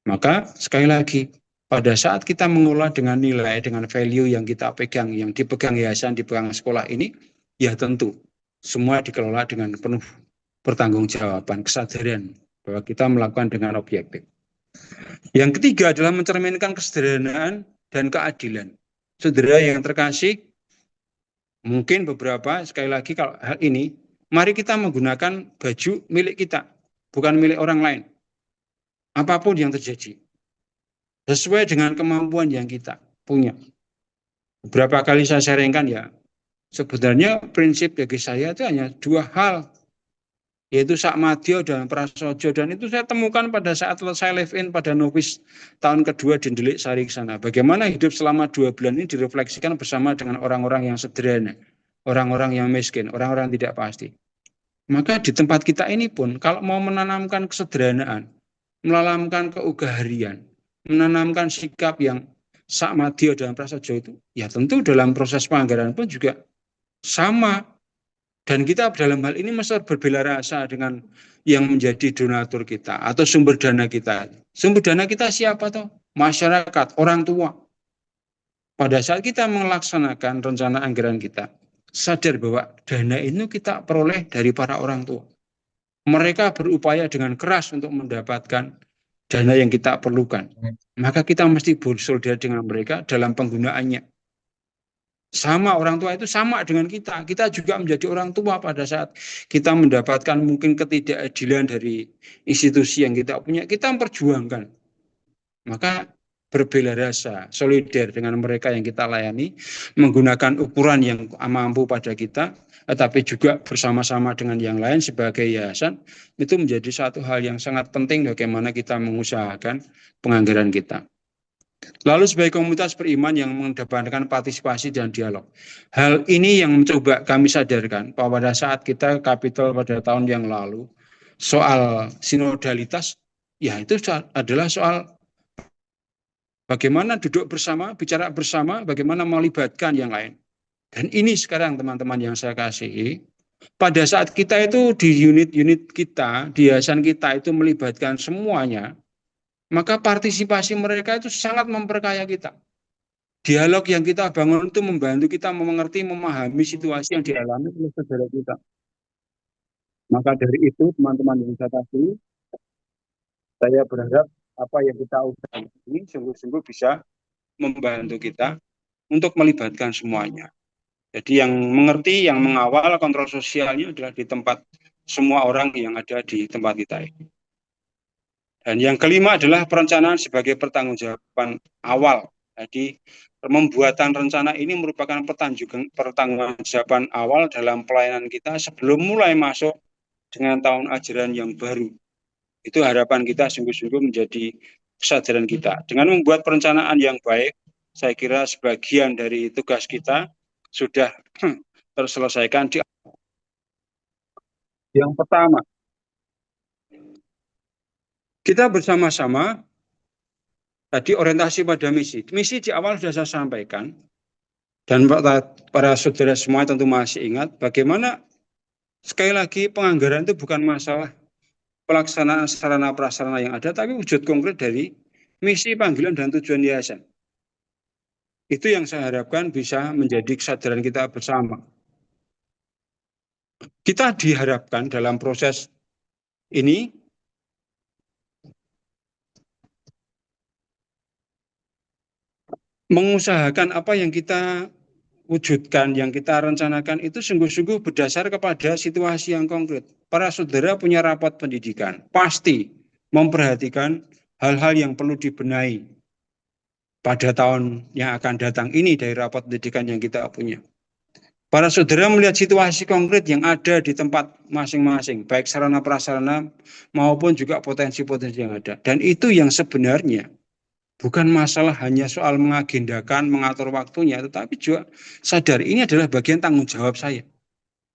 Maka sekali lagi, pada saat kita mengelola dengan nilai, dengan value yang kita pegang, yang dipegang yayasan, dipegang sekolah ini, ya tentu semua dikelola dengan penuh pertanggungjawaban, kesadaran bahwa kita melakukan dengan objektif. Yang ketiga adalah mencerminkan kesederhanaan dan keadilan. Saudara yang terkasih, mungkin beberapa, sekali lagi kalau hal ini, mari kita menggunakan baju milik kita, bukan milik orang lain. Apapun yang terjadi, sesuai dengan kemampuan yang kita punya. Beberapa kali saya sharingkan ya, sebenarnya prinsip bagi saya itu hanya dua hal, yaitu Sakmadyo dan Prasojo. Dan itu saya temukan pada saat saya live in pada Novis tahun kedua di Delik Sari sana. Bagaimana hidup selama 2 bulan ini direfleksikan bersama dengan orang-orang yang sederhana, orang-orang yang miskin, orang-orang tidak pasti. Maka di tempat kita ini pun, kalau mau menanamkan kesederhanaan, menanamkan keugaharian, menanamkan sikap yang Sakmadyo dan Prasojo itu, ya tentu dalam proses penganggaran pun juga sama. Dan kita dalam hal ini mesti berbela rasa dengan yang menjadi donatur kita atau sumber dana kita. Sumber dana kita siapa toh? Masyarakat, orang tua. Pada saat kita melaksanakan rencana anggaran kita, sadar bahwa dana itu kita peroleh dari para orang tua. Mereka berupaya dengan keras untuk mendapatkan dana yang kita perlukan. Maka kita mesti bersolidar dengan mereka dalam penggunaannya. Sama orang tua itu sama dengan kita. Kita juga menjadi orang tua pada saat kita mendapatkan mungkin ketidakadilan dari institusi yang kita punya. Kita memperjuangkan. Maka berbela rasa, solidar dengan mereka yang kita layani, menggunakan ukuran yang mampu pada kita, tetapi juga bersama-sama dengan yang lain sebagai yayasan, itu menjadi satu hal yang sangat penting bagaimana kita mengusahakan penganggaran kita. Lalu sebagai komunitas beriman yang mengedepankan partisipasi dan dialog. Hal ini yang mencoba kami sadarkan bahwa pada saat kita kapitol pada tahun yang lalu, soal sinodalitas, ya itu adalah soal bagaimana duduk bersama, bicara bersama, bagaimana melibatkan yang lain. Dan ini sekarang teman-teman yang saya kasihi, pada saat kita itu di unit-unit kita, di yayasan kita itu melibatkan semuanya, maka partisipasi mereka itu sangat memperkaya kita. Dialog yang kita bangun itu membantu kita mengerti, memahami situasi yang dialami oleh saudara kita. Maka dari itu, teman-teman yang saya kasih, saya berharap apa yang kita usahakan ini sungguh-sungguh bisa membantu kita untuk melibatkan semuanya. Jadi yang mengerti, yang mengawal kontrol sosialnya adalah di tempat semua orang yang ada di tempat kita ini. Dan yang kelima adalah perencanaan sebagai pertanggungjawaban awal. Jadi pembuatan rencana ini merupakan pertanggungjawaban awal dalam pelayanan kita sebelum mulai masuk dengan tahun ajaran yang baru. Itu harapan kita sungguh-sungguh menjadi kesadaran kita. Dengan membuat perencanaan yang baik, saya kira sebagian dari tugas kita sudah terselesaikan. Yang pertama, kita bersama-sama tadi orientasi pada misi. Misi di awal sudah saya sampaikan, dan para saudara semua tentu masih ingat bagaimana sekali lagi penganggaran itu bukan masalah pelaksanaan sarana prasarana yang ada, tapi wujud konkret dari misi, panggilan, dan tujuan yayasan. Itu yang saya harapkan bisa menjadi kesadaran kita bersama. Kita diharapkan dalam proses ini mengusahakan apa yang kita wujudkan, yang kita rencanakan itu sungguh-sungguh berdasar kepada situasi yang konkret. Para saudara punya rapat pendidikan, pasti memperhatikan hal-hal yang perlu dibenahi pada tahun yang akan datang ini dari rapat pendidikan yang kita punya. Para saudara melihat situasi konkret yang ada di tempat masing-masing, baik sarana prasarana maupun juga potensi-potensi yang ada. Dan itu yang sebenarnya bukan masalah hanya soal mengagendakan, mengatur waktunya, tetapi juga sadar ini adalah bagian tanggung jawab saya.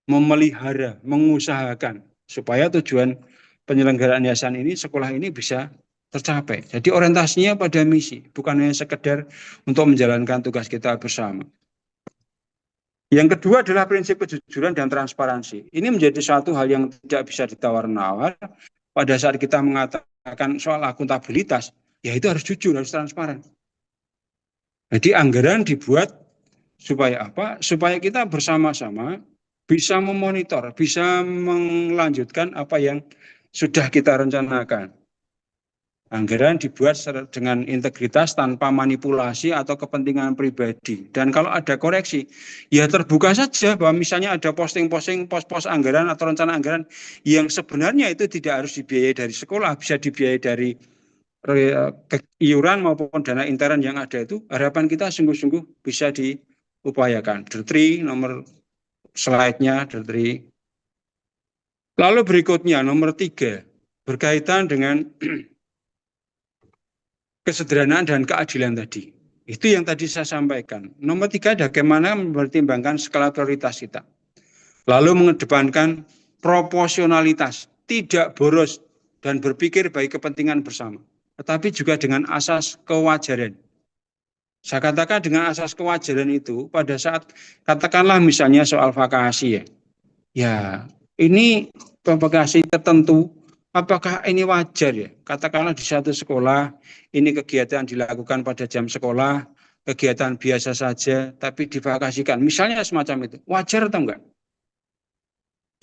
Memelihara, mengusahakan supaya tujuan penyelenggaraan yayasan ini, sekolah ini bisa tercapai. Jadi orientasinya pada misi, bukan hanya sekedar untuk menjalankan tugas kita bersama. Yang kedua adalah prinsip kejujuran dan transparansi. Ini menjadi suatu hal yang tidak bisa ditawar-nawar pada saat kita mengatakan soal akuntabilitas, ya itu harus jujur, harus transparan. Jadi anggaran dibuat supaya apa? Supaya kita bersama-sama bisa memonitor, bisa melanjutkan apa yang sudah kita rencanakan. Anggaran dibuat dengan integritas tanpa manipulasi atau kepentingan pribadi. Dan kalau ada koreksi, ya terbuka saja bahwa misalnya ada posting-posting pos-pos anggaran atau rencana anggaran yang sebenarnya itu tidak harus dibiayai dari sekolah, bisa dibiayai dari iuran maupun dana intern yang ada itu. Harapan kita sungguh-sungguh bisa diupayakan. Dertri nomor slide-nya, Dertri. Lalu berikutnya nomor 3, berkaitan dengan kesederhanaan dan keadilan tadi. Itu yang tadi saya sampaikan. Nomor 3, bagaimana mempertimbangkan skala prioritas kita. Lalu mengedepankan proporsionalitas, tidak boros dan berpikir baik kepentingan bersama. Tetapi juga dengan asas kewajaran. Saya katakan dengan asas kewajaran itu pada saat katakanlah misalnya soal vakasi ya. Ya, ini vakasi tertentu. Apakah ini wajar ya? Katakanlah di satu sekolah, ini kegiatan dilakukan pada jam sekolah, kegiatan biasa saja, tapi divakasikan. Misalnya semacam itu. Wajar atau enggak?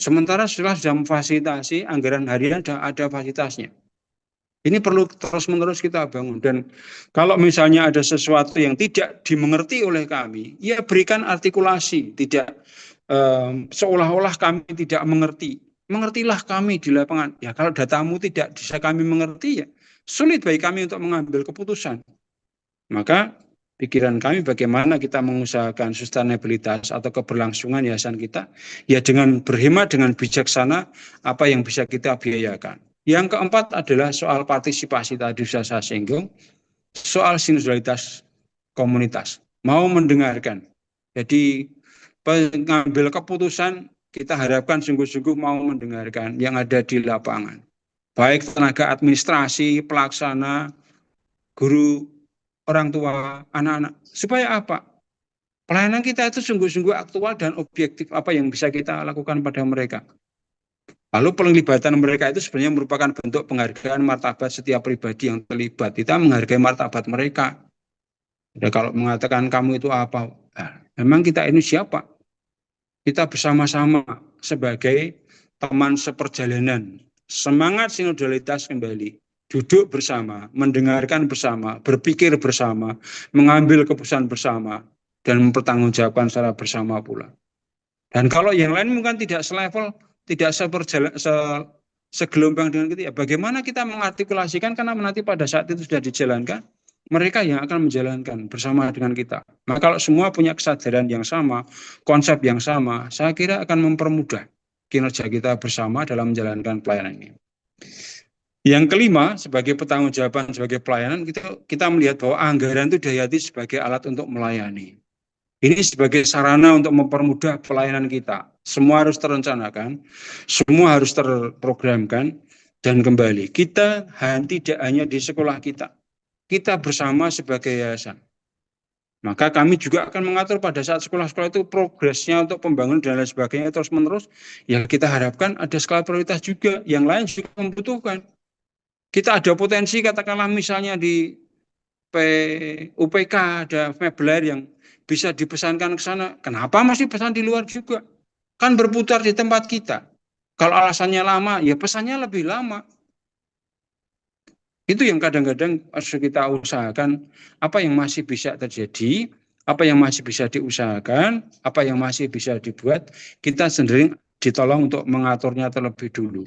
Sementara setelah sudah memfasilitasi, anggaran harian ada fasilitasnya. Ini perlu terus-menerus kita bangun. Dan kalau misalnya ada sesuatu yang tidak dimengerti oleh kami, ya berikan artikulasi. Tidak seolah-olah kami tidak mengerti. Mengertilah kami di lapangan. Ya kalau datamu tidak bisa kami mengerti, ya sulit bagi kami untuk mengambil keputusan. Maka pikiran kami bagaimana kita mengusahakan sustainabilitas atau keberlangsungan yayasan kita, ya dengan berhemat, dengan bijaksana apa yang bisa kita biayakan. Yang keempat adalah soal partisipasi tadi sudah saya singgung. soal sinodalitas komunitas, mau mendengarkan. Jadi pengambil keputusan kita harapkan sungguh-sungguh mau mendengarkan yang ada di lapangan. Baik tenaga administrasi, pelaksana, guru, orang tua, anak-anak. Supaya apa? Pelayanan kita itu sungguh-sungguh aktual dan objektif apa yang bisa kita lakukan pada mereka. Lalu penglibatan mereka itu sebenarnya merupakan bentuk penghargaan martabat setiap pribadi yang terlibat. Kita menghargai martabat mereka. Ya, kalau mengatakan kamu itu apa? Memang kita ini siapa? Kita bersama-sama sebagai teman seperjalanan. Semangat sinodalitas kembali. Duduk bersama, mendengarkan bersama, berpikir bersama, mengambil keputusan bersama, dan mempertanggungjawabkan secara bersama pula. Dan kalau yang lain mungkin tidak selevel, tidak segelombang dengan kita, ya bagaimana kita mengartikulasikan karena nanti pada saat itu sudah dijalankan, mereka yang akan menjalankan bersama dengan kita. Nah, kalau semua punya kesadaran yang sama, konsep yang sama, saya kira akan mempermudah kinerja kita bersama dalam menjalankan pelayanan ini. Yang kelima, sebagai pertanggungjawaban sebagai pelayanan, kita melihat bahwa anggaran itu dihayati sebagai alat untuk melayani. Ini sebagai sarana untuk mempermudah pelayanan kita. Semua harus terencanakan, semua harus terprogramkan, dan kembali. Kita tidak hanya di sekolah kita bersama sebagai yayasan. Maka kami juga akan mengatur pada saat sekolah-sekolah itu progresnya untuk pembangunan dan lain sebagainya terus-menerus. Ya kita harapkan ada skala prioritas juga, yang lain juga membutuhkan. Kita ada potensi katakanlah misalnya di UPK ada mebel yang bisa dipesankan ke sana. Kenapa masih pesan di luar juga? Kan berputar di tempat kita. Kalau alasannya lama, ya pesannya lebih lama. Itu yang kadang-kadang harus kita usahakan apa yang masih bisa terjadi, apa yang masih bisa diusahakan, apa yang masih bisa dibuat, kita sendiri ditolong untuk mengaturnya terlebih dulu.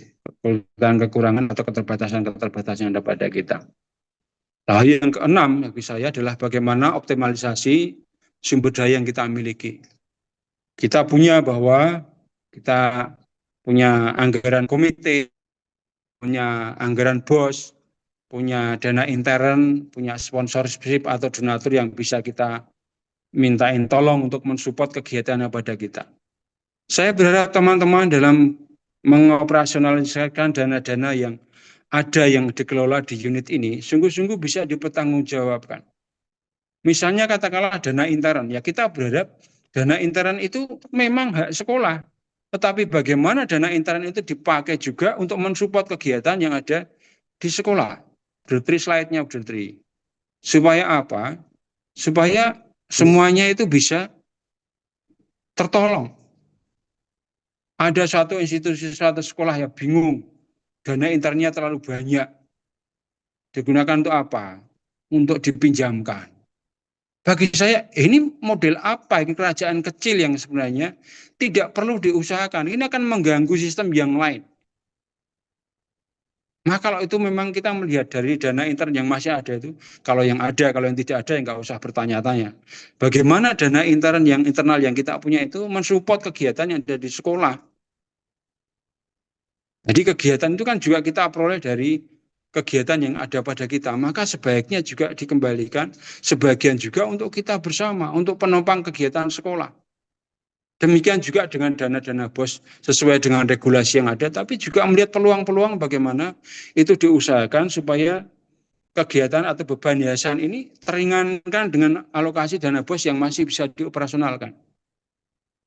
Kekurangan atau keterbatasan-keterbatasan yang ada pada kita. Nah, yang keenam bagi saya adalah bagaimana optimalisasi sumber daya yang kita miliki. Kita punya anggaran komite, punya anggaran BOS, punya dana intern, punya sponsorship atau donatur yang bisa kita mintain tolong untuk mensupport kegiatan pada kita. Saya berharap teman-teman dalam mengoperasionalisasikan dana-dana yang ada yang dikelola di unit ini, sungguh-sungguh bisa dipertanggungjawabkan. Misalnya katakanlah dana intern, ya kita berharap dana intern itu memang hak sekolah. Tetapi bagaimana dana intern itu dipakai juga untuk mensupport kegiatan yang ada di sekolah. Budgetary slide-nya, budgetary. Supaya apa? Supaya semuanya itu bisa tertolong. Ada satu institusi, satu sekolah yang bingung, dana internnya terlalu banyak. Digunakan untuk apa? Untuk dipinjamkan. Bagi saya, ini model apa? Ini kerajaan kecil yang sebenarnya tidak perlu diusahakan. Ini akan mengganggu sistem yang lain. Nah, kalau itu memang kita melihat dari dana intern yang masih ada itu, kalau yang ada, kalau yang tidak ada, ya nggak usah bertanya-tanya. Bagaimana dana intern yang internal yang kita punya itu mensupport kegiatan yang ada di sekolah. Jadi kegiatan itu kan juga kita peroleh dari kegiatan yang ada pada kita, maka sebaiknya juga dikembalikan sebagian juga untuk kita bersama, untuk penopang kegiatan sekolah. Demikian juga dengan dana-dana BOS sesuai dengan regulasi yang ada, tapi juga melihat peluang-peluang bagaimana itu diusahakan supaya kegiatan atau beban yayasan ini teringankan dengan alokasi dana BOS yang masih bisa dioperasionalkan.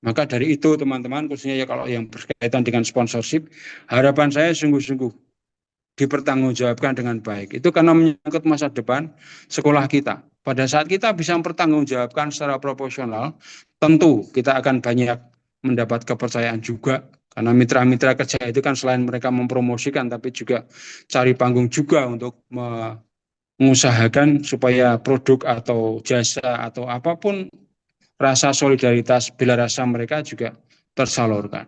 Maka dari itu teman-teman, khususnya ya kalau yang berkaitan dengan sponsorship, harapan saya sungguh-sungguh dipertanggungjawabkan dengan baik. Itu karena menyangkut masa depan sekolah kita. Pada saat kita bisa mempertanggungjawabkan secara proporsional, tentu kita akan banyak mendapat kepercayaan juga. Karena mitra-mitra kerja itu kan selain mereka mempromosikan, tapi juga cari panggung juga untuk mengusahakan supaya produk atau jasa atau apapun rasa solidaritas, bela rasa mereka juga tersalurkan.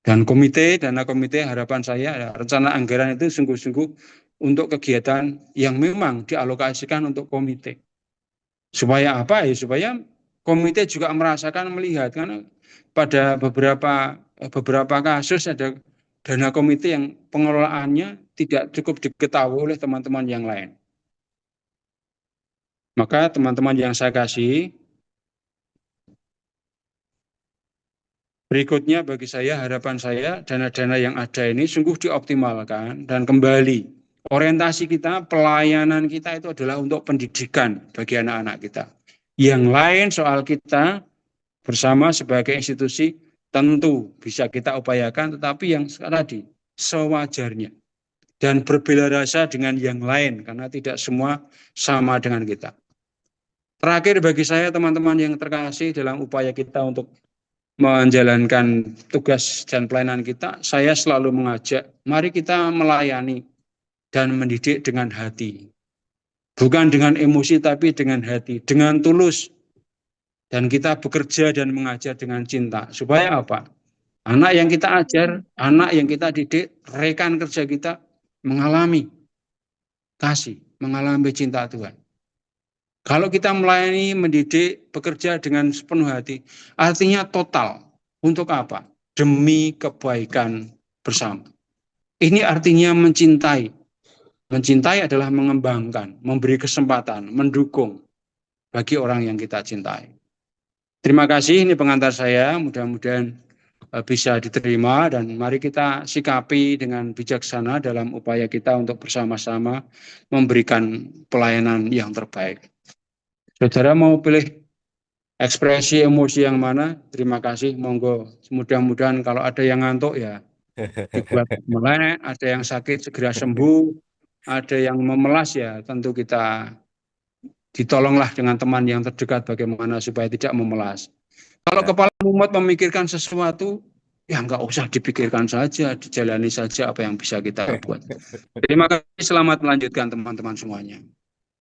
Dan dana komite harapan saya, rencana anggaran itu sungguh-sungguh untuk kegiatan yang memang dialokasikan untuk komite. Supaya apa ya? Supaya komite juga merasakan, melihat, karena pada beberapa kasus ada dana komite yang pengelolaannya tidak cukup diketahui oleh teman-teman yang lain. Maka teman-teman yang saya kasih, berikutnya bagi saya, harapan saya, dana-dana yang ada ini sungguh dioptimalkan dan kembali. Orientasi kita, pelayanan kita itu adalah untuk pendidikan bagi anak-anak kita. Yang lain soal kita bersama sebagai institusi tentu bisa kita upayakan, tetapi yang tadi sewajarnya. Dan berbela rasa dengan yang lain, karena tidak semua sama dengan kita. Terakhir bagi saya teman-teman yang terkasih dalam upaya kita untuk menjalankan tugas dan pelayanan kita, saya selalu mengajak, mari kita melayani dan mendidik dengan hati. Bukan dengan emosi, tapi dengan hati, dengan tulus. Dan kita bekerja dan mengajar dengan cinta. Supaya apa? Anak yang kita ajar, anak yang kita didik, rekan kerja kita mengalami kasih, mengalami cinta Tuhan. Kalau kita melayani, mendidik, bekerja dengan sepenuh hati, artinya total. Untuk apa? Demi kebaikan bersama. Ini artinya mencintai. Mencintai adalah mengembangkan, memberi kesempatan, mendukung bagi orang yang kita cintai. Terima kasih, ini pengantar saya. Mudah-mudahan bisa diterima dan mari kita sikapi dengan bijaksana dalam upaya kita untuk bersama-sama memberikan pelayanan yang terbaik. Saudara mau pilih ekspresi emosi yang mana? Terima kasih, monggo. Mudah-mudahan kalau ada yang ngantuk ya dibuat melek, ada yang sakit segera sembuh, ada yang memelas ya tentu kita ditolonglah dengan teman yang terdekat bagaimana supaya tidak memelas. Kalau kepala mumet memikirkan sesuatu, ya nggak usah dipikirkan saja, dijalani saja apa yang bisa kita buat. Terima kasih, selamat melanjutkan teman-teman semuanya.